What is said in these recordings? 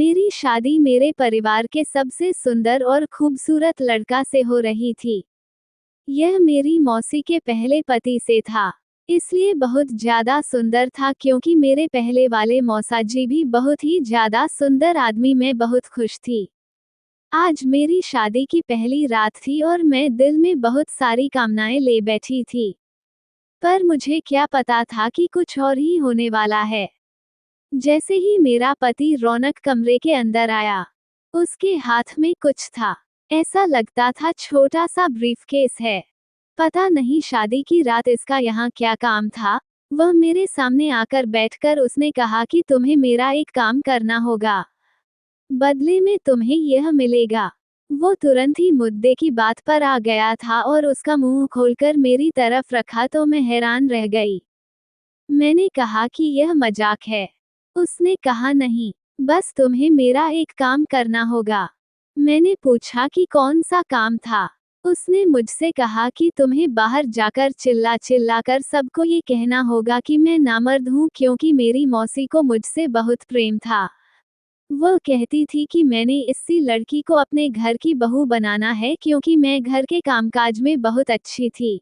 मेरी शादी मेरे परिवार के सबसे सुंदर और खूबसूरत लड़का से हो रही थी। यह मेरी मौसी के पहले पति से था, इसलिए बहुत ज्यादा सुंदर था क्योंकि मेरे पहले वाले मौसा जी भी बहुत ही ज्यादा सुंदर आदमी। मैं बहुत खुश थी। आज मेरी शादी की पहली रात थी और मैं दिल में बहुत सारी कामनाएं ले बैठी थी, पर मुझे क्या पता था कि कुछ और ही होने वाला है। जैसे ही मेरा पति रौनक कमरे के अंदर आया, उसके हाथ में कुछ था। ऐसा लगता था छोटा सा ब्रीफकेस है। पता नहीं शादी की रात इसका यहाँ क्या काम था। वह मेरे सामने आकर बैठकर उसने कहा कि तुम्हें मेरा एक काम करना होगा, बदले में तुम्हें यह मिलेगा। वो तुरंत ही मुद्दे की बात पर आ गया था और उसका मुंह खोलकर मेरी तरफ रखा तो मैं हैरान रह गई। मैंने कहा कि यह मजाक है। उसने कहा नहीं, बस तुम्हें मेरा एक काम करना होगा। मैंने पूछा कि कौन सा काम था। उसने मुझसे कहा कि तुम्हें बाहर जाकर चिल्ला चिल्ला कर सबको ये कहना होगा कि मैं नामर्द हूँ क्योंकि मेरी मौसी को मुझसे बहुत प्रेम था। वह कहती थी कि मैंने इसी लड़की को अपने घर की बहू बनाना है क्योंकि मैं घर के कामकाज में बहुत अच्छी थी।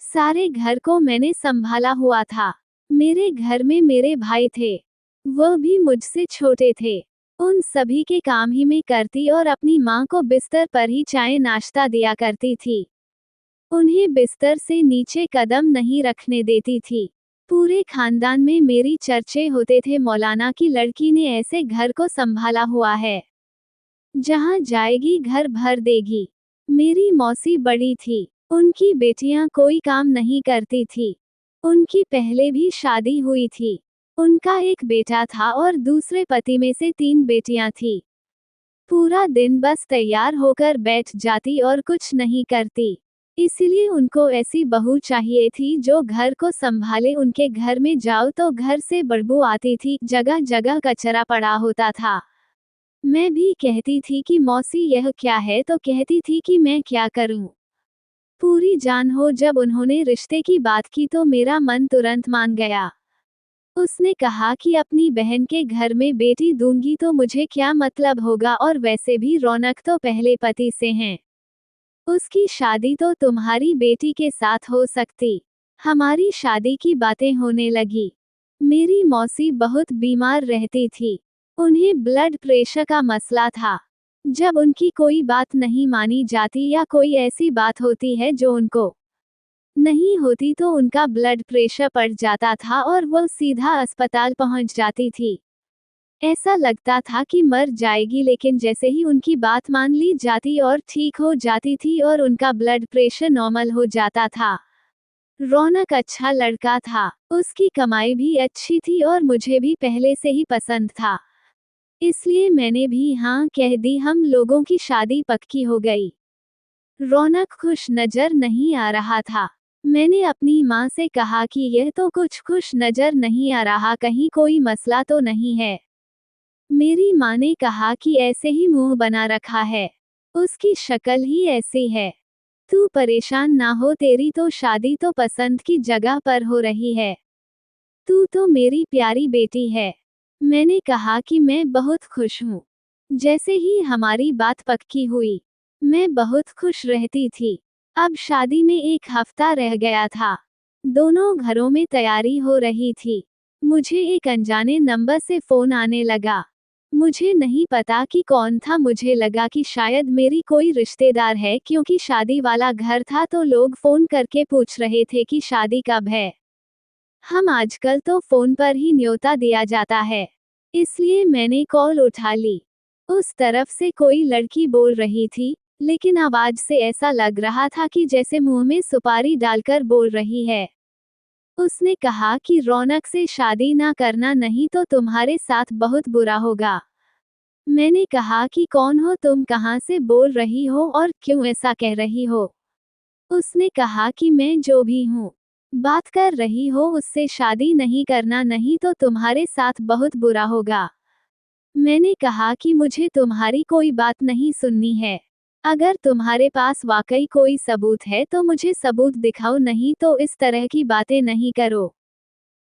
सारे घर को मैंने संभाला हुआ था। मेरे घर में मेरे भाई थे, वह भी मुझसे छोटे थे। उन सभी के काम ही मैं करती और अपनी माँ को बिस्तर पर ही चाय नाश्ता दिया करती थी। उन्हें बिस्तर से नीचे कदम नहीं रखने देती थी। पूरे खानदान में मेरी चर्चे होते थे, मौलाना की लड़की ने ऐसे घर को संभाला हुआ है, जहाँ जाएगी घर भर देगी। मेरी मौसी बड़ी थी, उनकी बेटियां कोई काम नहीं करती थी। उनकी पहले भी शादी हुई थी। उनका एक बेटा था और दूसरे पति में से 3 बेटियां थी। पूरा दिन बस तैयार होकर बैठ जाती और कुछ नहीं करती। इसलिए उनको ऐसी बहू चाहिए थी जो घर को संभाले। उनके घर में जाओ तो घर से बदबू आती थी, जगह जगह कचरा पड़ा होता था। मैं भी कहती थी कि मौसी यह क्या है, तो कहती थी कि मैं क्या करूं। पूरी जान हो जब उन्होंने रिश्ते की बात की तो मेरा मन तुरंत मान गया। उसने कहा कि अपनी बहन के घर में बेटी दूंगी तो मुझे क्या मतलब होगा, और वैसे भी रौनक तो पहले पति से हैं। उसकी शादी तो तुम्हारी बेटी के साथ हो सकती। हमारी शादी की बातें होने लगी। मेरी मौसी बहुत बीमार रहती थी। उन्हें ब्लड प्रेशर का मसला था। जब उनकी कोई बात नहीं मानी जाती या कोई ऐसी बात होती है जो उनको नहीं होती तो उनका ब्लड प्रेशर बढ़ जाता था और वो सीधा अस्पताल पहुंच जाती थी। ऐसा लगता था कि मर जाएगी, लेकिन जैसे ही उनकी बात मान ली जाती और ठीक हो जाती थी और उनका ब्लड प्रेशर नॉर्मल हो जाता था। रौनक अच्छा लड़का था, उसकी कमाई भी अच्छी थी और मुझे भी पहले से ही पसंद था। इसलिए मैंने भी हाँ कह दी। हम लोगों की शादी पक्की हो गई। रौनक खुश नजर नहीं आ रहा था। मैंने अपनी माँ से कहा कि यह तो कुछ खुश नजर नहीं आ रहा, कहीं कोई मसला तो नहीं है। मेरी माँ ने कहा कि ऐसे ही मुंह बना रखा है, उसकी शक्ल ही ऐसी है। तू परेशान ना हो, तेरी तो शादी तो पसंद की जगह पर हो रही है। तू तो मेरी प्यारी बेटी है। मैंने कहा कि मैं बहुत खुश हूँ। जैसे ही हमारी बात पक्की हुई, मैं बहुत खुश रहती थी। अब शादी में 1 हफ्ता रह गया था। दोनों घरों में तैयारी हो रही थी। मुझे एक अनजाने नंबर से फोन आने लगा। मुझे नहीं पता कि कौन था। मुझे लगा कि शायद मेरी कोई रिश्तेदार है, क्योंकि शादी वाला घर था तो लोग फोन करके पूछ रहे थे कि शादी कब है। हम आजकल तो फोन पर ही न्योता दिया जाता है, इसलिए मैंने कॉल उठा ली। उस तरफ से कोई लड़की बोल रही थी, लेकिन आवाज से ऐसा लग रहा था कि जैसे मुंह में सुपारी डालकर बोल रही है। उसने कहा कि रौनक से शादी ना करना, नहीं तो तुम्हारे साथ बहुत बुरा होगा। मैंने कहा कि कौन हो तुम, कहाँ से बोल रही हो और क्यों ऐसा कह रही हो। उसने कहा कि मैं जो भी हूँ बात कर रही हो उससे शादी नहीं करना, नहीं तो तुम्हारे साथ बहुत बुरा होगा। मैंने कहा कि मुझे तुम्हारी कोई बात नहीं सुननी है। अगर तुम्हारे पास वाकई कोई सबूत है तो मुझे सबूत दिखाओ, नहीं तो इस तरह की बातें नहीं करो।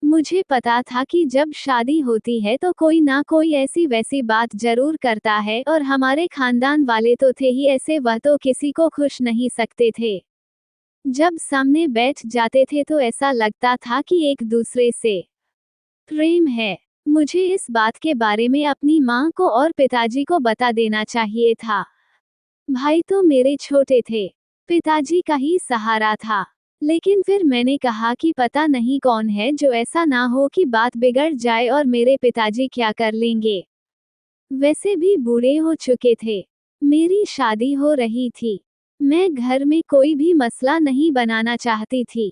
मुझे पता था कि जब शादी होती है तो कोई ना कोई ऐसी वैसी बात जरूर करता है, और हमारे खानदान वाले तो थे ही ऐसे, वह तो किसी को खुश नहीं सकते थे। जब सामने बैठ जाते थे तो ऐसा लगता था कि एक दूसरे से प्रेम है। मुझे इस बात के बारे में अपनी माँ को और पिताजी को बता देना चाहिए था। भाई तो मेरे छोटे थे, पिताजी का ही सहारा था। लेकिन फिर मैंने कहा कि पता नहीं कौन है, जो ऐसा ना हो कि बात बिगड़ जाए और मेरे पिताजी क्या कर लेंगे। वैसे भी बूढ़े हो चुके थे। मेरी शादी हो रही थी। मैं घर में कोई भी मसला नहीं बनाना चाहती थी।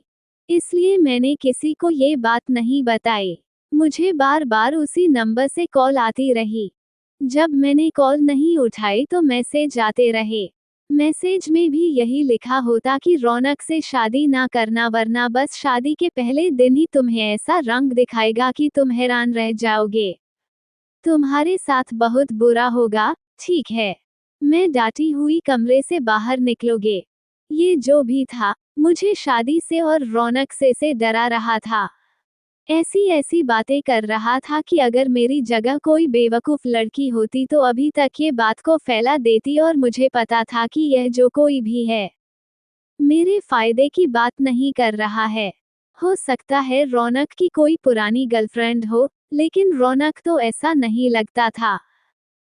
इसलिए मैंने किसी को ये बात नहीं बताई। मुझे बार बार उसी नंबर से कॉल आती रही। जब मैंने कॉल नहीं उठाई तो मैसेज आते रहे। मैसेज में भी यही लिखा होता कि रौनक से शादी ना करना, वरना बस शादी के पहले दिन ही तुम्हें ऐसा रंग दिखाएगा कि तुम हैरान रह जाओगे। तुम्हारे साथ बहुत बुरा होगा। ठीक है, मैं डांटी हुई कमरे से बाहर निकलोगे। ये जो भी था, मुझे शादी से और रौनक से डरा रहा था। ऐसी ऐसी बातें कर रहा था कि अगर मेरी जगह कोई बेवकूफ लड़की होती तो अभी तक ये बात को फैला देती, और मुझे पता था कि यह जो कोई भी है, मेरे फायदे की बात नहीं कर रहा है। हो सकता है रौनक की कोई पुरानी गर्लफ्रेंड हो, लेकिन रौनक तो ऐसा नहीं लगता था।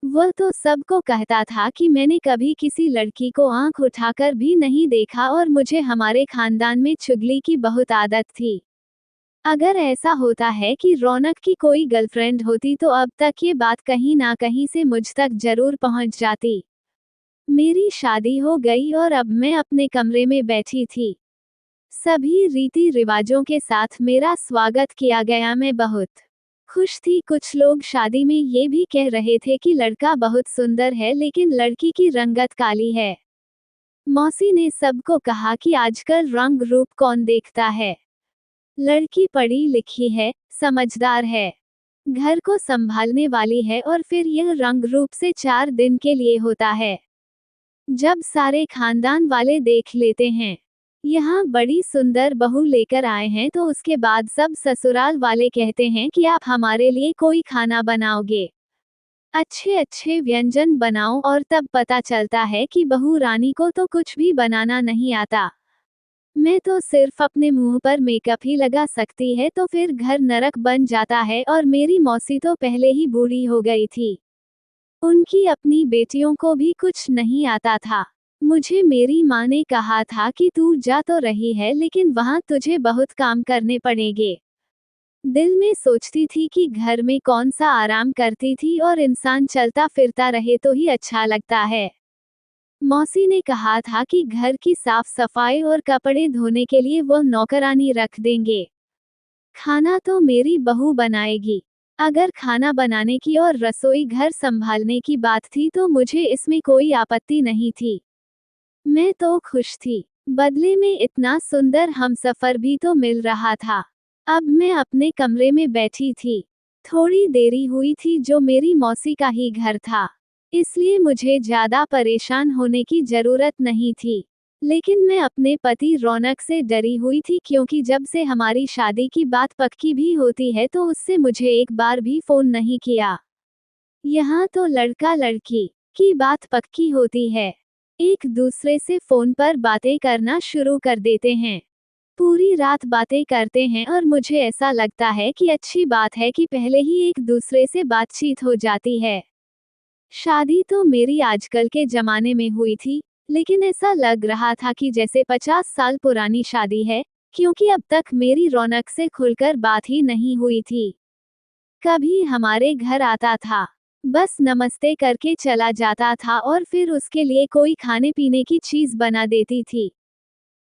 वह तो सबको कहता था कि मैंने कभी किसी लड़की को आंख उठाकर भी नहीं देखा, और मुझे हमारे खानदान में चुगली की बहुत आदत थी। अगर ऐसा होता है कि रौनक की कोई गर्लफ्रेंड होती तो अब तक ये बात कहीं ना कहीं से मुझ तक जरूर पहुंच जाती। मेरी शादी हो गई और अब मैं अपने कमरे में बैठी थी। सभी रीति रिवाजों के साथ मेरा स्वागत किया गया। मैं बहुत खुश थी। कुछ लोग शादी में ये भी कह रहे थे कि लड़का बहुत सुंदर है, लेकिन लड़की की रंगत काली है। मौसी ने सबको कहा कि आजकल रंग रूप कौन देखता है। लड़की पढ़ी लिखी है, समझदार है, घर को संभालने वाली है, और फिर यह रंग रूप से 4 दिन के लिए होता है। जब सारे खानदान वाले देख लेते हैं यहाँ बड़ी सुंदर बहू लेकर आए हैं, तो उसके बाद सब ससुराल वाले कहते हैं कि आप हमारे लिए कोई खाना बनाओगे, अच्छे अच्छे व्यंजन बनाओ, और तब पता चलता है कि बहू रानी को तो कुछ भी बनाना नहीं आता। मैं तो सिर्फ अपने मुंह पर मेकअप ही लगा सकती है, तो फिर घर नरक बन जाता है। और मेरी मौसी तो पहले ही बूढ़ी हो गई थी। उनकी अपनी बेटियों को भी कुछ नहीं आता था। मुझे मेरी माँ ने कहा था कि तू जा तो रही है, लेकिन वहाँ तुझे बहुत काम करने पड़ेंगे। दिल में सोचती थी कि घर में कौन सा आराम करती थी, और इंसान चलता फिरता रहे तो ही अच्छा लगता है। मौसी ने कहा था कि घर की साफ सफाई और कपड़े धोने के लिए वो नौकरानी रख देंगे। खाना तो मेरी बहू बनाएगी। अगर खाना बनाने की और रसोई घर संभालने की बात थी तो मुझे इसमें कोई आपत्ति नहीं थी। मैं तो खुश थी। बदले में इतना सुंदर हमसफर भी तो मिल रहा था। अब मैं अपने कमरे में बैठी थी। थोड़ी देरी हुई थी, जो मेरी मौसी का ही घर था, इसलिए मुझे ज्यादा परेशान होने की जरूरत नहीं थी। लेकिन मैं अपने पति रौनक से डरी हुई थी, क्योंकि जब से हमारी शादी की बात पक्की भी होती है तो उससे मुझे एक बार भी फोन नहीं किया। यहाँ तो लड़का लड़की की बात पक्की होती है, एक दूसरे से फोन पर बातें करना शुरू कर देते हैं, पूरी रात बातें करते हैं, और मुझे ऐसा लगता है कि अच्छी बात है कि पहले ही एक दूसरे से बातचीत हो जाती है। शादी तो मेरी आजकल के जमाने में हुई थी, लेकिन ऐसा लग रहा था कि जैसे 50 साल पुरानी शादी है, क्योंकि अब तक मेरी रौनक से खुलकर बात ही नहीं हुई थी। कभी हमारे घर आता था, बस नमस्ते करके चला जाता था, और फिर उसके लिए कोई खाने पीने की चीज बना देती थी।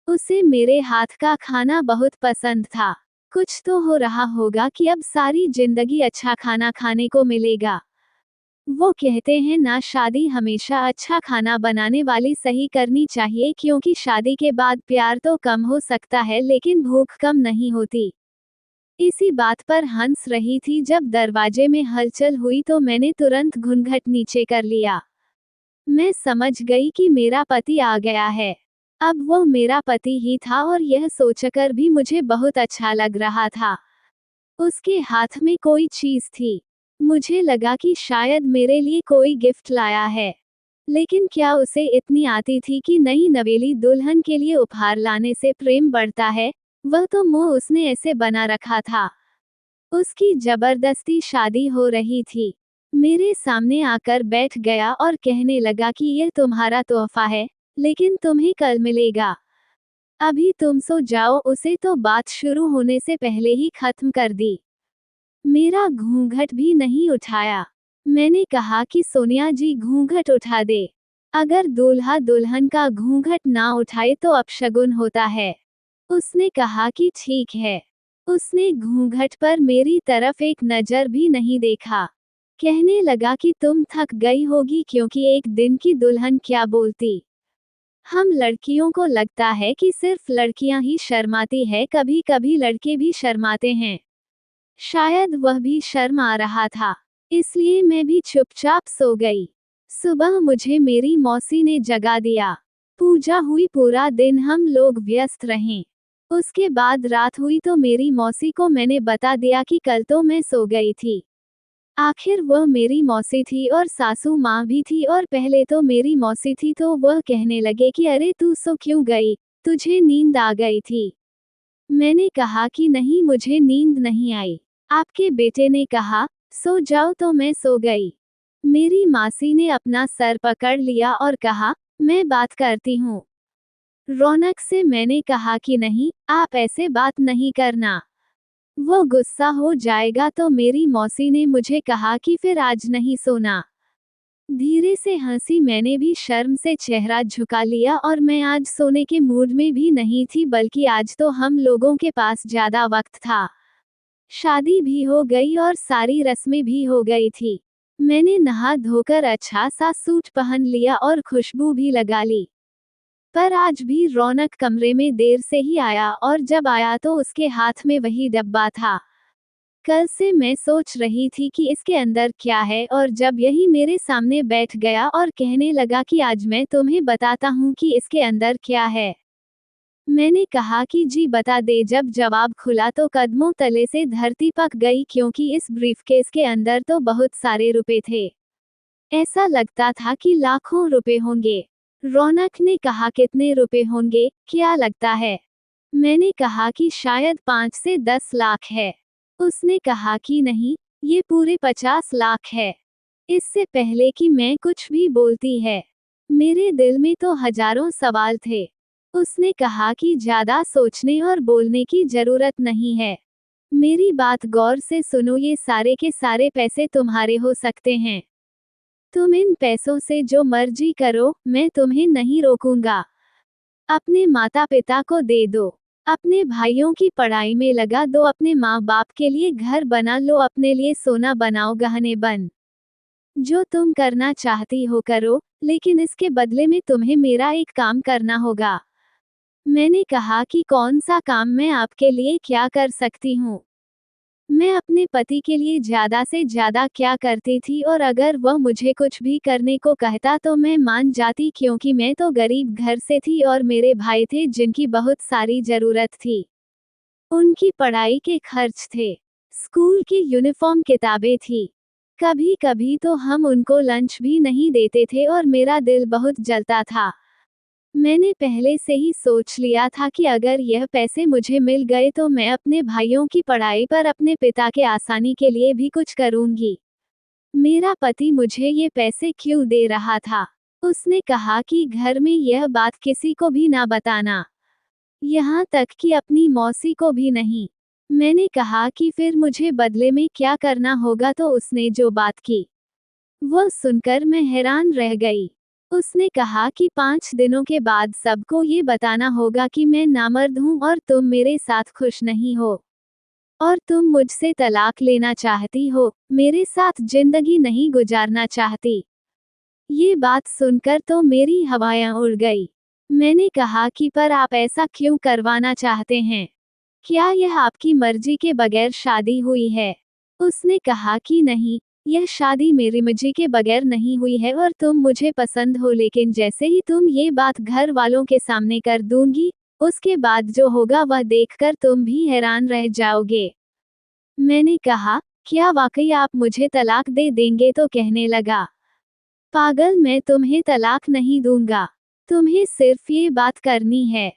उसे मेरे हाथ का खाना बहुत पसंद था। कुछ तो हो रहा होगा कि अब सारी जिंदगी अच्छा खाना खाने को मिलेगा। वो कहते हैं ना, शादी हमेशा अच्छा खाना बनाने वाली सही करनी चाहिए, क्योंकि शादी के बाद प्यार तो कम हो सकता है, लेकिन भूख कम नहीं होती। इसी बात पर हंस रही थी जब दरवाजे में हलचल हुई, तो मैंने तुरंत घूंघट नीचे कर लिया। मैं समझ गई कि मेरा पति आ गया है। अब वो मेरा पति ही था, और यह सोचकर भी मुझे बहुत अच्छा लग रहा था। उसके हाथ में कोई चीज थी। मुझे लगा कि शायद मेरे लिए कोई गिफ्ट लाया है। लेकिन क्या उसे इतनी आती थी कि नई नवेली दुल्हन के लिए उपहार लाने से प्रेम बढ़ता है? वह तो मुंह उसने ऐसे बना रखा था। उसकी जबरदस्ती शादी हो रही थी। मेरे सामने आकर बैठ गया और कहने लगा कि यह तुम्हारा तोहफा है, लेकिन तुम्हें कल मिलेगा। अभी तुम सो जाओ। उसे तो बात शुरू होने से पहले ही खत्म कर दी। मेरा घूंघट भी नहीं उठाया। मैंने कहा कि सोनिया जी घूंघट उठा दे। अगर दूल्हा दुल्हन का घूंघट ना उठाए तो अपशगुन होता है। उसने कहा कि ठीक है। उसने घूंघट पर मेरी तरफ एक नजर भी नहीं देखा। कहने लगा कि तुम थक गई होगी क्योंकि एक दिन की दुल्हन क्या बोलती। हम लड़कियों को लगता है कि सिर्फ लड़कियां ही शर्माती है, कभी कभी लड़के भी शर्माते हैं। शायद वह भी शर्म आ रहा था, इसलिए मैं भी चुपचाप सो गई। सुबह मुझे मेरी मौसी ने जगा दिया। पूजा हुई, पूरा दिन हम लोग व्यस्त रहे। उसके बाद रात हुई तो मेरी मौसी को मैंने बता दिया कि कल तो मैं सो गई थी। आखिर वह मेरी मौसी थी और सासू माँ भी थी, और पहले तो मेरी मौसी थी तो वह कहने लगे कि अरे तू सो क्यों गई, तुझे नींद आ गई थी। मैंने कहा कि नहीं, मुझे नींद नहीं आई। आपके बेटे ने कहा सो जाओ, तो मैं सो गई। मेरी मासी ने अपना सर पकड़ लिया और कहा मैं बात करती हूँ। रौनक से मैंने कहा कि नहीं, आप ऐसे बात नहीं करना, वो गुस्सा हो जाएगा। तो मेरी मौसी ने मुझे कहा कि फिर आज नहीं सोना। धीरे से हंसी। मैंने भी शर्म से चेहरा झुका लिया और मैं आज सोने के मूड में भी नहीं थी, बल्कि आज तो हम लोगों के पास ज्यादा वक्त था। शादी भी हो गई और सारी रस्में भी हो गई थी। मैंने नहा धोकर अच्छा सा सूट पहन लिया और खुशबू भी लगा ली। पर आज भी रौनक कमरे में देर से ही आया, और जब आया तो उसके हाथ में वही डब्बा था। कल से मैं सोच रही थी कि इसके अंदर क्या है, और जब यही मेरे सामने बैठ गया और कहने लगा कि आज मैं तुम्हें बताता हूँ कि इसके अंदर क्या है। मैंने कहा कि जी बता दे। जब जवाब खुला तो कदमों तले से धरती पक गई, क्योंकि इस ब्रीफकेस के अंदर तो बहुत सारे रुपए थे। ऐसा लगता था कि लाखों रुपए होंगे। रौनक ने कहा कितने रुपए होंगे, क्या लगता है? मैंने कहा कि शायद 5 से 10 लाख है। उसने कहा कि नहीं, ये पूरे 50 लाख है। इससे पहले कि मैं कुछ भी बोलती है, मेरे दिल में तो हजारों सवाल थे। उसने कहा कि ज्यादा सोचने और बोलने की जरूरत नहीं है। मेरी बात गौर से सुनो, ये सारे के सारे पैसे तुम्हारे हो सकते हैं। तुम इन पैसों से जो मर्जी करो, मैं तुम्हें नहीं रोकूंगा। अपने माता पिता को दे दो, अपने भाइयों की पढ़ाई में लगा दो, अपने माँ बाप के लिए घर बना लो, अपने लिए सोना बनाओ, गहने बन। जो तुम करना चाहती हो करो, लेकिन इसके बदले में तुम्हें मेरा एक काम करना होगा। मैंने कहा कि कौन सा काम? मैं आपके लिए क्या कर सकती हूँ? मैं अपने पति के लिए ज्यादा से ज्यादा क्या करती थी, और अगर वह मुझे कुछ भी करने को कहता तो मैं मान जाती, क्योंकि मैं तो गरीब घर से थी और मेरे भाई थे जिनकी बहुत सारी जरूरत थी। उनकी पढ़ाई के खर्च थे, स्कूल की यूनिफॉर्म, किताबें थी। कभी कभी तो हम उनको लंच भी नहीं देते थे और मेरा दिल बहुत जलता था। मैंने पहले से ही सोच लिया था कि अगर यह पैसे मुझे मिल गए तो मैं अपने भाइयों की पढ़ाई पर अपने पिता के आसानी के लिए भी कुछ करूंगी। मेरा पति मुझे ये पैसे क्यों दे रहा था? उसने कहा कि घर में यह बात किसी को भी ना बताना, यहाँ तक कि अपनी मौसी को भी नहीं। मैंने कहा कि फिर मुझे बदले में क्या करना होगा, तो उसने जो बात की वो सुनकर मैं हैरान रह गई। उसने कहा कि 5 दिनों के बाद सबको ये बताना होगा कि मैं नामर्द हूँ और तुम मेरे साथ खुश नहीं हो, और तुम मुझसे तलाक लेना चाहती हो, मेरे साथ जिंदगी नहीं गुजारना चाहती। ये बात सुनकर तो मेरी हवाएं उड़ गई। मैंने कहा कि पर आप ऐसा क्यों करवाना चाहते हैं? क्या यह आपकी मर्जी के बगैर शादी हुई है? उसने कहा कि नहीं, यह शादी मेरी मर्जी के बगैर नहीं हुई है और तुम मुझे पसंद हो, लेकिन जैसे ही तुम ये बात घर वालों के सामने कर दूंगी, उसके बाद जो होगा वह देखकर तुम भी हैरान रह जाओगे। मैंने कहा, क्या वाकई आप मुझे तलाक दे देंगे? तो कहने लगा, पागल, मैं तुम्हें तलाक नहीं दूंगा। तुम्हें सिर्फ ये बात करनी है।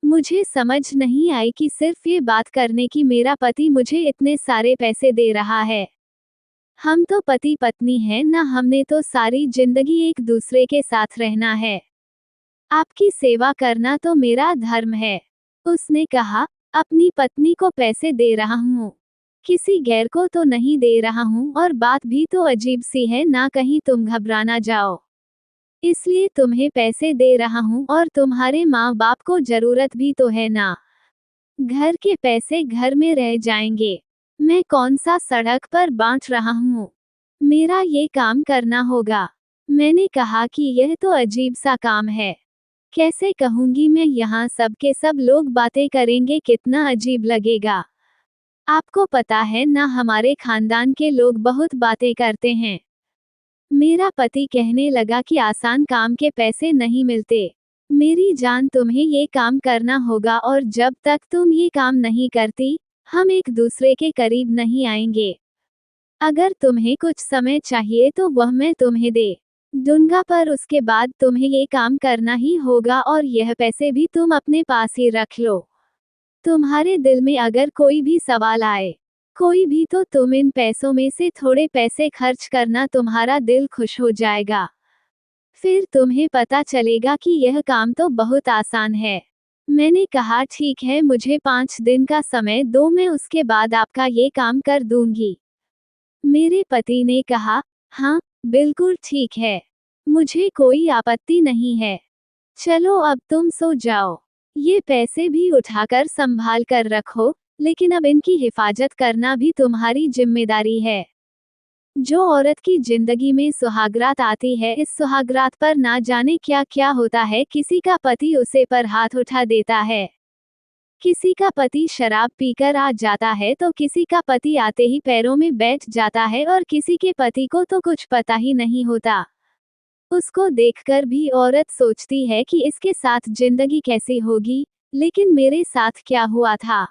मुझे समझ नहीं आई कि सिर्फ ये बात करने की मेरा पति मुझे इतने सारे पैसे दे रहा है। हम तो पति पत्नी हैं ना, हमने तो सारी जिंदगी एक दूसरे के साथ रहना है। आपकी सेवा करना तो मेरा धर्म है। उसने कहा, अपनी पत्नी को पैसे दे रहा हूँ, किसी गैर को तो नहीं दे रहा हूँ, और बात भी तो अजीब सी है ना, कहीं तुम घबरा ना जाओ। इसलिए तुम्हें पैसे दे रहा हूँ, और तुम्हारे माँ बाप को जरूरत भी तो है ना। घर के पैसे घर में रह जाएंगे। मैं कौन सा सड़क पर बांट रहा हूँ? मेरा ये काम करना होगा। मैंने कहा कि यह तो अजीब सा काम है। कैसे कहूंगी मैं, यहाँ सब के सब लोग बातें करेंगे, कितना अजीब लगेगा। आपको पता है ना, हमारे खानदान के लोग बहुत बातें करते हैं। मेरा पति कहने लगा कि आसान काम के पैसे नहीं मिलते। मेरी जान, तुम्हें ये काम करना होगा, और जब तक तुम ये काम नहीं करती, हम एक दूसरे के करीब नहीं आएंगे। अगर तुम्हें कुछ समय चाहिए तो वह मैं तुम्हें दे दूंगा, पर उसके बाद तुम्हें ये काम करना ही होगा, और यह पैसे भी तुम अपने पास ही रख लो। तुम्हारे दिल में अगर कोई भी सवाल आए, कोई भी, तो तुम इन पैसों में से थोड़े पैसे खर्च करना, तुम्हारा दिल खुश हो जाएगा। फिर तुम्हें पता चलेगा कि यह काम तो बहुत आसान है। मैंने कहा, ठीक है, मुझे 5 दिन का समय दो, मैं उसके बाद आपका ये काम कर दूंगी। मेरे पति ने कहा, हाँ, बिल्कुल ठीक है, मुझे कोई आपत्ति नहीं है। चलो अब तुम सो जाओ। ये पैसे भी उठाकर संभाल कर रखो, लेकिन अब इनकी हिफाजत करना भी तुम्हारी जिम्मेदारी है। जो औरत की जिंदगी में सुहागरात आती है, इस सुहागरात पर ना जाने क्या क्या होता है। किसी का पति उसे पर हाथ उठा देता है, किसी का पति शराब पीकर आ जाता है, तो किसी का पति आते ही पैरों में बैठ जाता है, और किसी के पति को तो कुछ पता ही नहीं होता। उसको देखकर भी औरत सोचती है कि इसके साथ जिंदगी कैसी होगी। लेकिन मेरे साथ क्या हुआ था?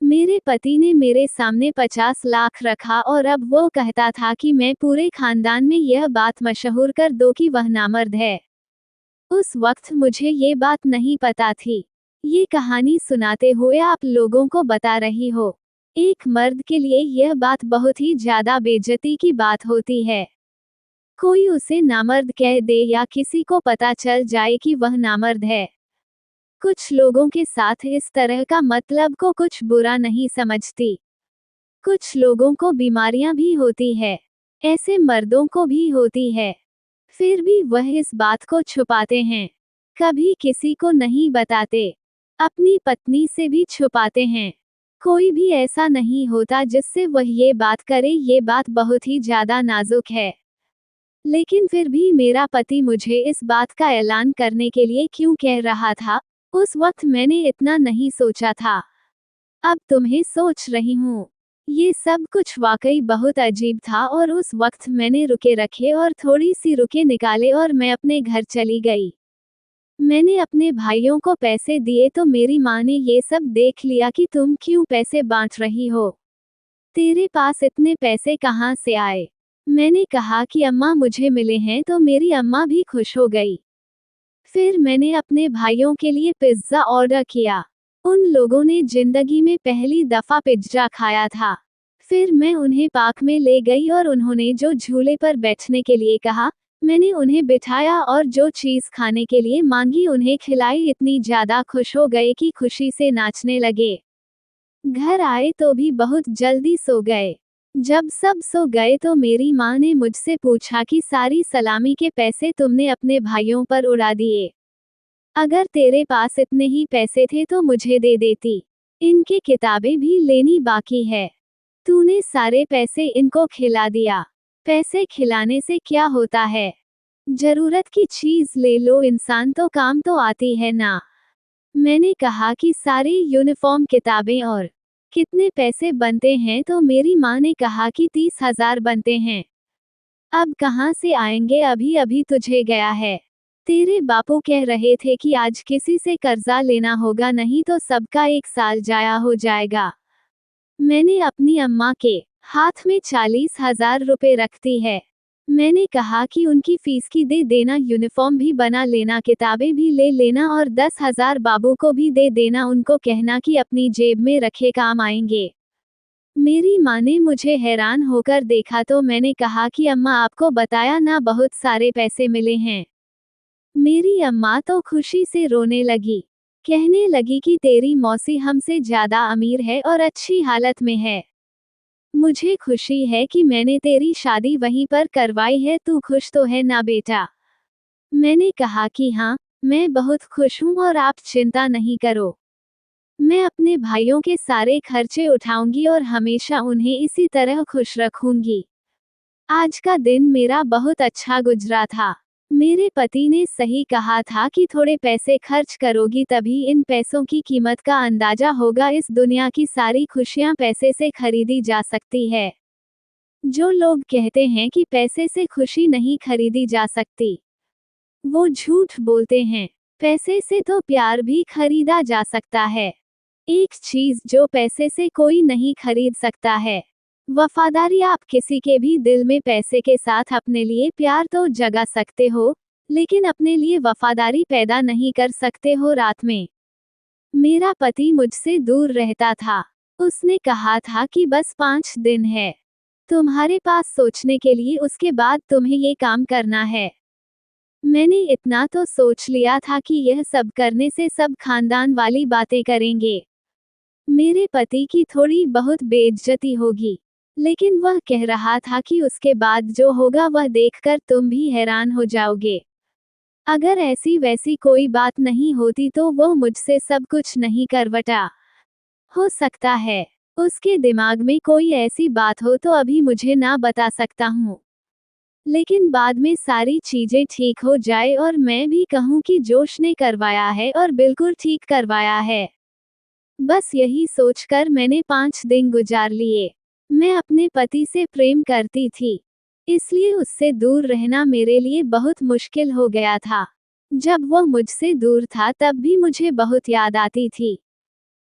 मेरे पति ने मेरे सामने 50 लाख रखा, और अब वो कहता था कि मैं पूरे खानदान में यह बात मशहूर कर दो कि वह नामर्द है। उस वक्त मुझे ये बात नहीं पता थी। ये कहानी सुनाते हुए आप लोगों को बता रही हो। एक मर्द के लिए यह बात बहुत ही ज्यादा बेइज्जती की बात होती है। कोई उसे नामर्द कह दे, या किसी को पता चल जाए कि वह नामर्द है। कुछ लोगों के साथ इस तरह का मतलब को कुछ बुरा नहीं समझती। कुछ लोगों को बीमारियां भी होती है, ऐसे मर्दों को भी होती है। फिर भी वह इस बात को छुपाते हैं, कभी किसी को नहीं बताते, अपनी पत्नी से भी छुपाते हैं। कोई भी ऐसा नहीं होता जिससे वह ये बात करे। ये बात बहुत ही ज्यादा नाजुक है। लेकिन फिर भी मेरा पति मुझे इस बात का ऐलान करने के लिए क्यों कह रहा था, उस वक्त मैंने इतना नहीं सोचा था। अब तुम्हें सोच रही हूँ। ये सब कुछ वाकई बहुत अजीब था, और उस वक्त मैंने रुके रखे और थोड़ी सी रुके निकाले, और मैं अपने घर चली गई। मैंने अपने भाइयों को पैसे दिए, तो मेरी माँ ने ये सब देख लिया कि तुम क्यों पैसे बांट रही हो, तेरे पास इतने पैसे कहाँ से आए। मैंने कहा कि अम्मा मुझे मिले हैं, तो मेरी अम्मा भी खुश हो गई। फिर मैंने अपने भाइयों के लिए पिज्जा ऑर्डर किया। उन लोगों ने जिंदगी में पहली दफा पिज्जा खाया था। फिर मैं उन्हें पार्क में ले गई, और उन्होंने जो झूले पर बैठने के लिए कहा, मैंने उन्हें बिठाया, और जो चीज खाने के लिए मांगी उन्हें खिलाई। इतनी ज्यादा खुश हो गए कि खुशी से नाचने लगे। घर आए तो भी बहुत जल्दी सो गए। जब सब सो गए तो मेरी माँ ने मुझसे पूछा कि सारी सलामी के पैसे तुमने अपने भाइयों पर उड़ा दिए। अगर तेरे पास इतने ही पैसे थे तो मुझे दे देती। इनकी किताबें भी लेनी बाकी है। तूने सारे पैसे इनको खिला दिया। पैसे खिलाने से क्या होता है? जरूरत की चीज ले लो, इंसान तो काम तो आती है ना। मैंने कहा कि सारी यूनिफॉर्म, किताबें और कितने पैसे बनते हैं, तो मेरी माँ ने कहा कि 30,000 बनते हैं। अब कहाँ से आएंगे, अभी अभी तुझे गया है। तेरे बापू कह रहे थे कि आज किसी से कर्जा लेना होगा, नहीं तो सबका 1 साल जाया हो जाएगा। मैंने अपनी अम्मा के हाथ में 40,000 रुपए रख दी है। मैंने कहा कि उनकी फीस की दे देना, यूनिफॉर्म भी बना लेना, किताबें भी ले लेना और 10,000 बाबू को भी दे देना, उनको कहना कि अपनी जेब में रखे काम आएंगे। मेरी माँ ने मुझे हैरान होकर देखा तो मैंने कहा कि अम्मा आपको बताया ना, बहुत सारे पैसे मिले हैं। मेरी अम्मा तो खुशी से रोने लगी। कहने लगी कि तेरी मौसी हमसे ज्यादा अमीर है और अच्छी हालत में है। मुझे खुशी है कि मैंने तेरी शादी वहीं पर करवाई है, तू खुश तो है ना बेटा? मैंने कहा कि हाँ, मैं बहुत खुश हूँ और आप चिंता नहीं करो। मैं अपने भाइयों के सारे खर्चे उठाऊंगी और हमेशा उन्हें इसी तरह खुश रखूंगी। आज का दिन मेरा बहुत अच्छा गुजरा था। मेरे पति ने सही कहा था कि थोड़े पैसे खर्च करोगी तभी इन पैसों की कीमत का अंदाजा होगा। इस दुनिया की सारी खुशियां पैसे से खरीदी जा सकती है। जो लोग कहते हैं कि पैसे से खुशी नहीं खरीदी जा सकती, वो झूठ बोलते हैं। पैसे से तो प्यार भी खरीदा जा सकता है। एक चीज जो पैसे से कोई नहीं खरीद सकता है, वफादारी। आप किसी के भी दिल में पैसे के साथ अपने लिए प्यार तो जगा सकते हो, लेकिन अपने लिए वफादारी पैदा नहीं कर सकते हो। रात में मेरा पति मुझसे दूर रहता था। उसने कहा था कि बस 5 दिन है तुम्हारे पास सोचने के लिए, उसके बाद तुम्हें ये काम करना है। मैंने इतना तो सोच लिया था कि यह सब करने से सब खानदान वाली बातें करेंगे, मेरे पति की थोड़ी बहुत बेइज्जती होगी, लेकिन वह कह रहा था कि उसके बाद जो होगा वह देखकर तुम भी हैरान हो जाओगे। अगर ऐसी वैसी कोई बात नहीं होती तो वो मुझसे सब कुछ नहीं करवटा। हो सकता है उसके दिमाग में कोई ऐसी बात हो तो अभी मुझे ना बता सकता हूँ, लेकिन बाद में सारी चीजें ठीक हो जाए और मैं भी कहूँ कि जोश ने करवाया है और बिल्कुल ठीक करवाया है। बस यही सोचकर मैंने 5 दिन गुजार लिए। मैं अपने पति से प्रेम करती थी, इसलिए उससे दूर रहना मेरे लिए बहुत मुश्किल हो गया था। जब वह मुझसे दूर था तब भी मुझे बहुत याद आती थी।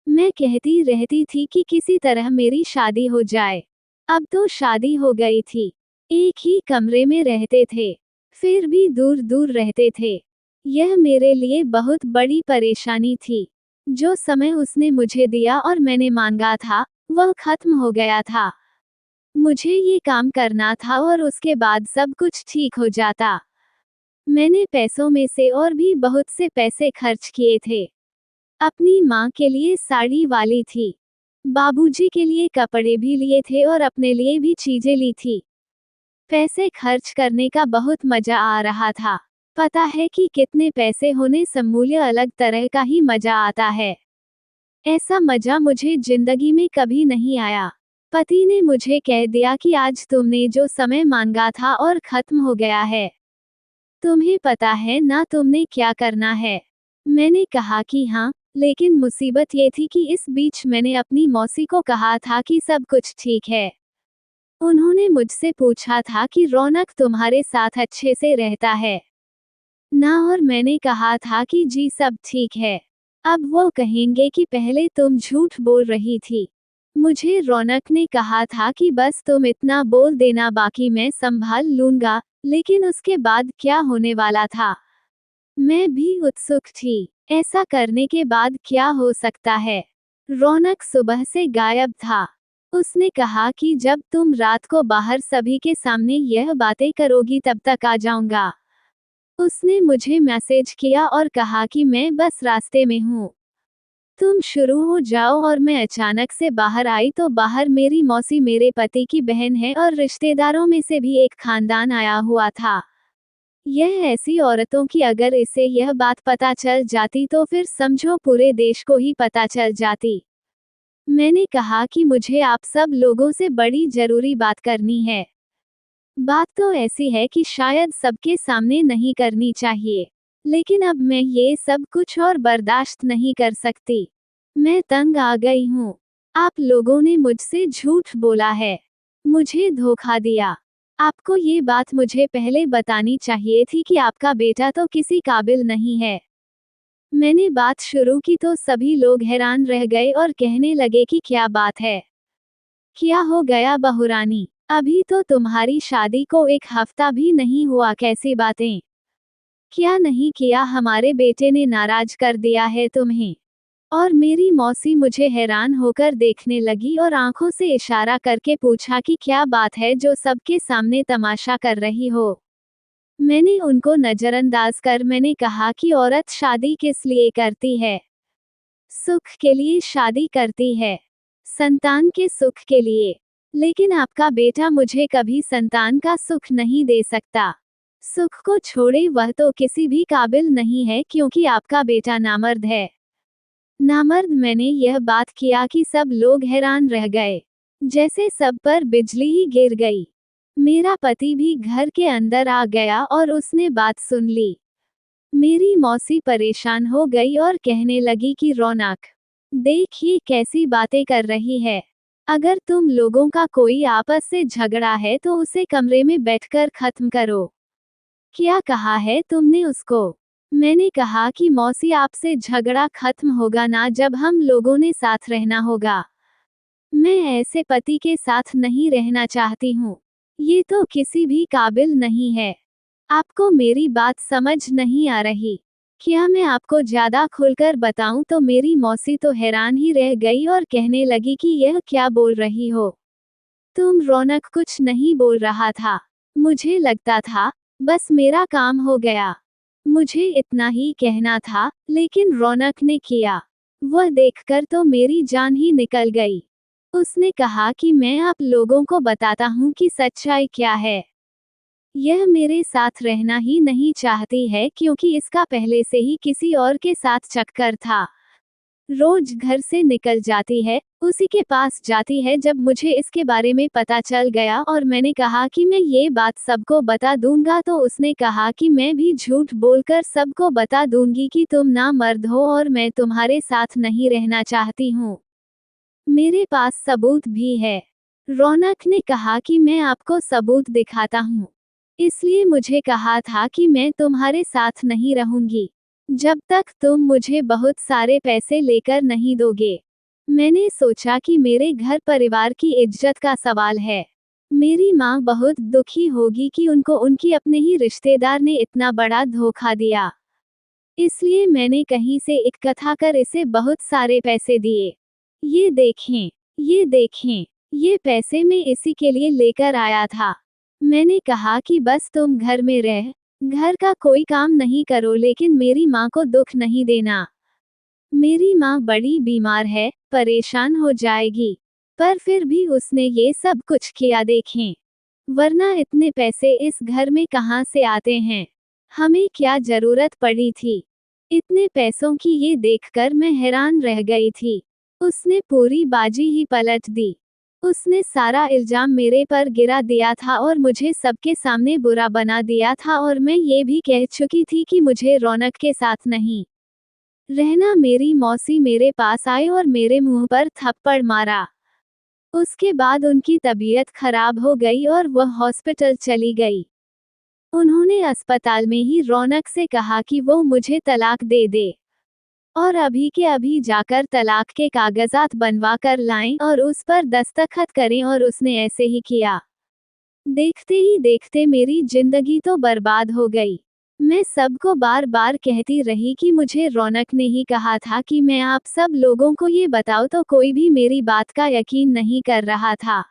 मैं कहती रहती थी कि किसी तरह मेरी शादी हो जाए। अब तो शादी हो गई थी। एक ही कमरे में रहते थे, फिर भी दूर दूर रहते थे। यह मेरे लिए बहुत बड़ी परेशानी थी। जो समय उसने मुझे दिया और मैंने मांगा था, वह खत्म हो गया था। मुझे ये काम करना था और उसके बाद सब कुछ ठीक हो जाता। मैंने पैसों में से और भी बहुत से पैसे खर्च किए थे। अपनी माँ के लिए साड़ी वाली थी, बाबूजी के लिए कपड़े भी लिए थे और अपने लिए भी चीजें ली थी। पैसे खर्च करने का बहुत मजा आ रहा था। पता है कि कितने पैसे होने से मूल्य अलग तरह का ही मजा आता है। ऐसा मजा मुझे जिंदगी में कभी नहीं आया। पति ने मुझे कह दिया कि आज तुमने जो समय मांगा था और खत्म हो गया है। तुम्हें पता है ना तुमने क्या करना है? मैंने कहा कि हाँ, लेकिन मुसीबत ये थी कि इस बीच मैंने अपनी मौसी को कहा था कि सब कुछ ठीक है। उन्होंने मुझसे पूछा था कि रौनक तुम्हारे साथ अच्छे से रहता है ना, और मैंने कहा था कि जी सब ठीक है। अब वो कहेंगे कि पहले तुम झूठ बोल रही थी। मुझे रौनक ने कहा था कि बस तुम इतना बोल देना, बाकी मैं संभाल लूंगा, लेकिन उसके बाद क्या होने वाला था? मैं भी उत्सुक थी। ऐसा करने के बाद क्या हो सकता है? रौनक सुबह से गायब था। उसने कहा कि जब तुम रात को बाहर सभी के सामने यह बातें करोगी तब तक आ जाऊंगा। उसने मुझे मैसेज किया और कहा कि मैं बस रास्ते में हूँ, तुम शुरू हो जाओ। और मैं अचानक से बाहर आई तो बाहर मेरी मौसी, मेरे पति की बहन है और रिश्तेदारों में से भी एक खानदान आया हुआ था। यह ऐसी औरतों की अगर इसे यह बात पता चल जाती तो फिर समझो पूरे देश को ही पता चल जाती। मैंने कहा कि मुझे आप सब लोगों से बड़ी जरूरी बात करनी है। बात तो ऐसी है कि शायद सबके सामने नहीं करनी चाहिए, लेकिन अब मैं ये सब कुछ और बर्दाश्त नहीं कर सकती। मैं तंग आ गई हूँ। आप लोगों ने मुझसे झूठ बोला है, मुझे धोखा दिया। आपको ये बात मुझे पहले बतानी चाहिए थी कि आपका बेटा तो किसी काबिल नहीं है। मैंने बात शुरू की तो सभी लोग हैरान रह गए और कहने लगे कि क्या बात है, क्या हो गया बहुरानी, अभी तो तुम्हारी शादी को 1 हफ्ता भी नहीं हुआ, कैसी बातें। क्या नहीं किया, हमारे बेटे ने नाराज कर दिया है तुम्हें। और मेरी मौसी मुझे हैरान होकर देखने लगी और आंखों से इशारा करके पूछा कि क्या बात है जो सबके सामने तमाशा कर रही हो। मैंने उनको नजरअंदाज कर मैंने कहा कि औरत शादी किस लिए करती है? सुख के लिए शादी करती है, संतान के सुख के लिए। लेकिन आपका बेटा मुझे कभी संतान का सुख नहीं दे सकता। सुख को छोड़े, वह तो किसी भी काबिल नहीं है क्योंकि आपका बेटा नामर्द है। नामर्द? मैंने यह बात किया कि सब लोग हैरान रह गए, जैसे सब पर बिजली ही गिर गई। मेरा पति भी घर के अंदर आ गया और उसने बात सुन ली। मेरी मौसी परेशान हो गई और कहने लगी कि रौनक, देख ये कैसी बातें कर रही है। अगर तुम लोगों का कोई आपस से झगड़ा है तो उसे कमरे में बैठकर खत्म करो। क्या कहा है तुमने उसको? मैंने कहा कि मौसी, आपसे झगड़ा खत्म होगा ना जब हम लोगों ने साथ रहना होगा। मैं ऐसे पति के साथ नहीं रहना चाहती हूँ। ये तो किसी भी काबिल नहीं है। आपको मेरी बात समझ नहीं आ रही। क्या मैं आपको ज्यादा खुलकर बताऊं तो मेरी मौसी तो हैरान ही रह गई और कहने लगी कि यह क्या बोल रही हो तुम? रौनक कुछ नहीं बोल रहा था। मुझे लगता था बस मेरा काम हो गया। मुझे इतना ही कहना था, लेकिन रौनक ने किया। वह देखकर तो मेरी जान ही निकल गई। उसने कहा कि मैं आप लोगों को बताता हूँ कि सच्चाई क्या है। यह मेरे साथ रहना ही नहीं चाहती है क्योंकि इसका पहले से ही किसी और के साथ चक्कर था। रोज घर से निकल जाती है, उसी के पास जाती है। जब मुझे इसके बारे में पता चल गया और मैंने कहा कि मैं ये बात सबको बता दूंगा तो उसने कहा कि मैं भी झूठ बोलकर सबको बता दूंगी कि तुम ना मर्द हो और मैं तुम्हारे साथ नहीं रहना चाहती हूँ। मेरे पास सबूत भी है। रौनक ने कहा कि मैं आपको सबूत दिखाता हूँ। इसलिए मुझे कहा था कि मैं तुम्हारे साथ नहीं रहूंगी जब तक तुम मुझे बहुत सारे पैसे लेकर नहीं दोगे। मैंने सोचा कि मेरे घर परिवार की इज्जत का सवाल है। मेरी माँ बहुत दुखी होगी कि उनको उनकी अपने ही रिश्तेदार ने इतना बड़ा धोखा दिया। इसलिए मैंने कहीं से इकट्ठा कर इसे बहुत सारे पैसे दिए। ये देखें, ये देखें, ये पैसे मैं इसी के लिए लेकर आया था। मैंने कहा कि बस तुम घर में रह, घर का कोई काम नहीं करो, लेकिन मेरी माँ को दुख नहीं देना। मेरी माँ बड़ी बीमार है, परेशान हो जाएगी। पर फिर भी उसने ये सब कुछ किया, देखें। वरना इतने पैसे इस घर में कहाँ से आते हैं? हमें क्या जरूरत पड़ी थी इतने पैसों की? ये देखकर मैं हैरान रह गई थी। उसने पूरी बाजी ही पलट दी। उसने सारा इल्जाम मेरे पर गिरा दिया था और मुझे सबके सामने बुरा बना दिया था और मैं ये भी कह चुकी थी कि मुझे रौनक के साथ नहीं रहना। मेरी मौसी मेरे पास आई और मेरे मुंह पर थप्पड़ मारा। उसके बाद उनकी तबीयत खराब हो गई और वह हॉस्पिटल चली गई। उन्होंने अस्पताल में ही रौनक से कहा कि वो मुझे तलाक दे दे और अभी के अभी जाकर तलाक के कागजात बनवा कर लाएं और उस पर दस्तखत करें, और उसने ऐसे ही किया। देखते ही देखते मेरी जिंदगी तो बर्बाद हो गई। मैं सबको बार बार कहती रही कि मुझे रौनक ने ही कहा था कि मैं आप सब लोगों को ये बताऊं, तो कोई भी मेरी बात का यकीन नहीं कर रहा था।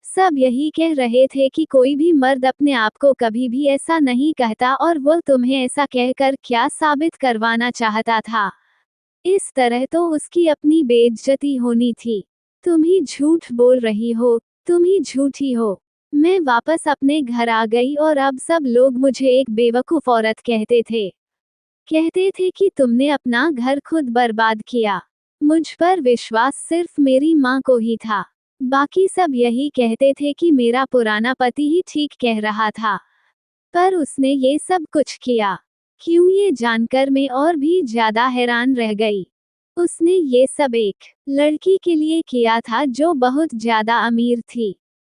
सब यही कह रहे थे कि कोई भी मर्द अपने आप को कभी भी ऐसा नहीं कहता और वो तुम्हें ऐसा कहकर क्या साबित करवाना चाहता था? इस तरह तो उसकी अपनी बेइज्जती होनी थी। तुम ही झूठ बोल रही हो, तुम ही झूठी हो। मैं वापस अपने घर आ गई और अब सब लोग मुझे एक बेवकूफ औरत कहते थे। कहते थे कि तुमने अपना घर खुद बर्बाद किया। मुझ पर विश्वास सिर्फ मेरी माँ को ही था। बाकी सब यही कहते थे कि मेरा पुराना पति ही ठीक कह रहा था। पर उसने ये सब कुछ किया क्यों, ये जानकर मैं और भी ज्यादा हैरान रह गई। उसने ये सब एक लड़की के लिए किया था जो बहुत ज्यादा अमीर थी,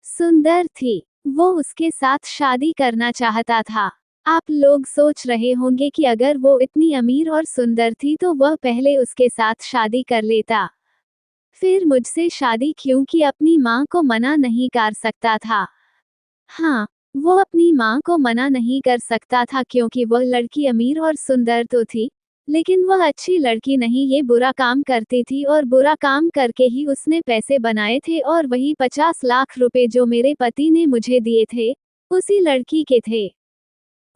सुंदर थी। वो उसके साथ शादी करना चाहता था। आप लोग सोच रहे होंगे कि अगर वो इतनी अमीर और सुंदर थी तो वह पहले उसके साथ शादी कर लेता। फिर मुझसे शादी क्यों की अपनी माँ को मना नहीं कर सकता था। हाँ, वो अपनी माँ को मना नहीं कर सकता था क्योंकि वह लड़की अमीर और सुंदर तो थी, लेकिन वह अच्छी लड़की नहीं, ये बुरा काम करती थी और बुरा काम करके ही उसने पैसे बनाए थे और वही 50 लाख रुपए जो मेरे पति ने मुझे दिए थे, उसी लड़की के थे।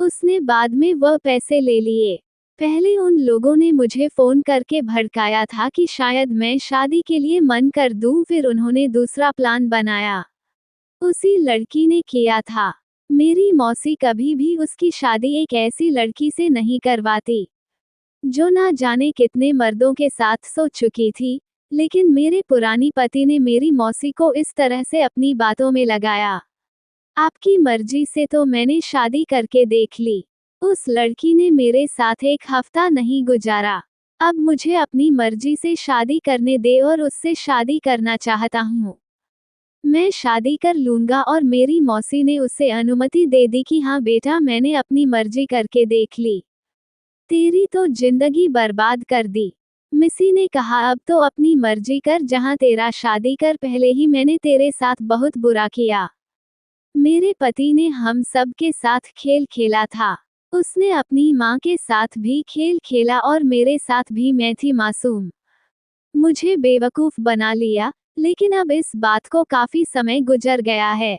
उसने बाद में वह पैसे ले लिए। पहले उन लोगों ने मुझे फोन करके भड़काया था कि शायद मैं शादी के लिए मन कर दूं, फिर उन्होंने दूसरा प्लान बनाया। उसी लड़की ने किया था। मेरी मौसी कभी भी उसकी शादी एक ऐसी लड़की से नहीं करवाती, जो ना जाने कितने मर्दों के साथ सो चुकी थी, लेकिन मेरे पुरानी पति ने मेरी मौसी को इस तरह से अपनी बातों में लगाया। आपकी मर्जी से तो मैंने शादी करके देख ली। उस लड़की ने मेरे साथ एक हफ्ता नहीं गुजारा। अब मुझे अपनी मर्जी से शादी करने दे और उससे शादी करना चाहता हूँ। मैं शादी कर लूंगा और मेरी मौसी ने उसे अनुमति दे दी कि हाँ बेटा, मैंने अपनी मर्जी करके देख ली। तेरी तो जिंदगी बर्बाद कर दी। मिसी ने कहा अब तो अपनी मर्जी कर, जहाँ तेरा शादी कर, पहले ही मैंने तेरे साथ बहुत बुरा किया। मेरे पति ने हम सब के साथ खेल खेला था। उसने अपनी माँ के साथ भी खेल खेला और मेरे साथ भी। मैं थी मासूम, मुझे बेवकूफ बना लिया, लेकिन अब इस बात को काफी समय गुजर गया है।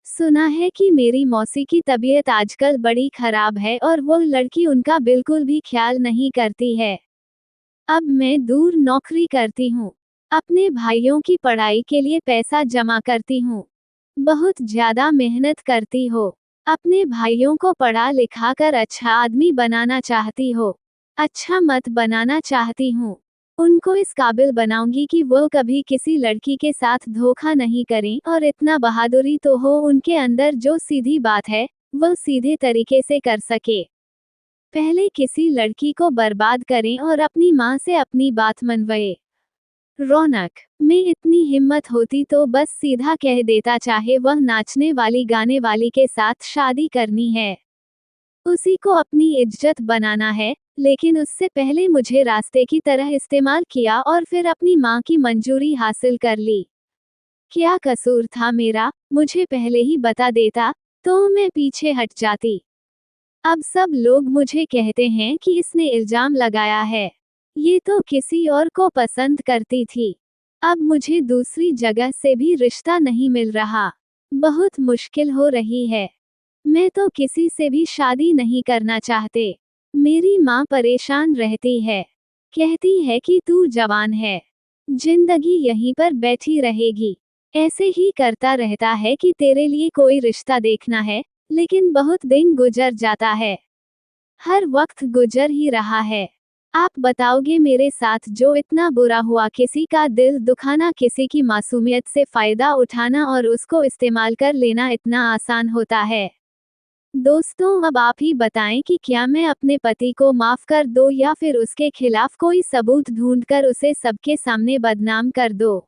सुना है कि मेरी मौसी की तबीयत आजकल बड़ी खराब है और वो लड़की उनका बिल्कुल भी ख्याल नहीं करती है। अब मैं दूर नौकरी करती हूँ, अपने भाइयों की पढ़ाई के लिए पैसा जमा करती हूँ, बहुत ज्यादा मेहनत करती हो, अपने भाइयों को पढ़ा लिखा कर अच्छा आदमी बनाना चाहती हो, अच्छा मत बनाना चाहती हूँ। उनको इस काबिल बनाऊंगी कि वो कभी किसी लड़की के साथ धोखा नहीं करें, और इतना बहादुरी तो हो उनके अंदर जो सीधी बात है वह सीधे तरीके से कर सके। पहले किसी लड़की को बर्बाद करें और अपनी माँ से अपनी बात मनवाए। रौनक में इतनी हिम्मत होती तो बस सीधा कह देता, चाहे वह नाचने वाली गाने वाली के साथ शादी करनी है, उसी को अपनी इज्जत बनाना है, लेकिन उससे पहले मुझे रास्ते की तरह इस्तेमाल किया और फिर अपनी माँ की मंजूरी हासिल कर ली। क्या कसूर था मेरा? मुझे पहले ही बता देता तो मैं पीछे हट जाती। अब सब लोग मुझे कहते हैं कि इसने इल्जाम लगाया है, ये तो किसी और को पसंद करती थी। अब मुझे दूसरी जगह से भी रिश्ता नहीं मिल रहा, बहुत मुश्किल हो रही है। मैं तो किसी से भी शादी नहीं करना चाहते। मेरी माँ परेशान रहती है, कहती है कि तू जवान है, जिंदगी यहीं पर बैठी रहेगी, ऐसे ही करता रहता है कि तेरे लिए कोई रिश्ता देखना है, लेकिन बहुत दिन गुजर जाता है, हर वक्त गुजर ही रहा है। आप बताओगे मेरे साथ जो इतना बुरा हुआ, किसी का दिल दुखाना, किसी की मासूमियत से फायदा उठाना और उसको इस्तेमाल कर लेना इतना आसान होता है? दोस्तों, अब आप ही बताएं कि क्या मैं अपने पति को माफ कर दूं या फिर उसके खिलाफ कोई सबूत ढूंढकर उसे सबके सामने बदनाम कर दूं।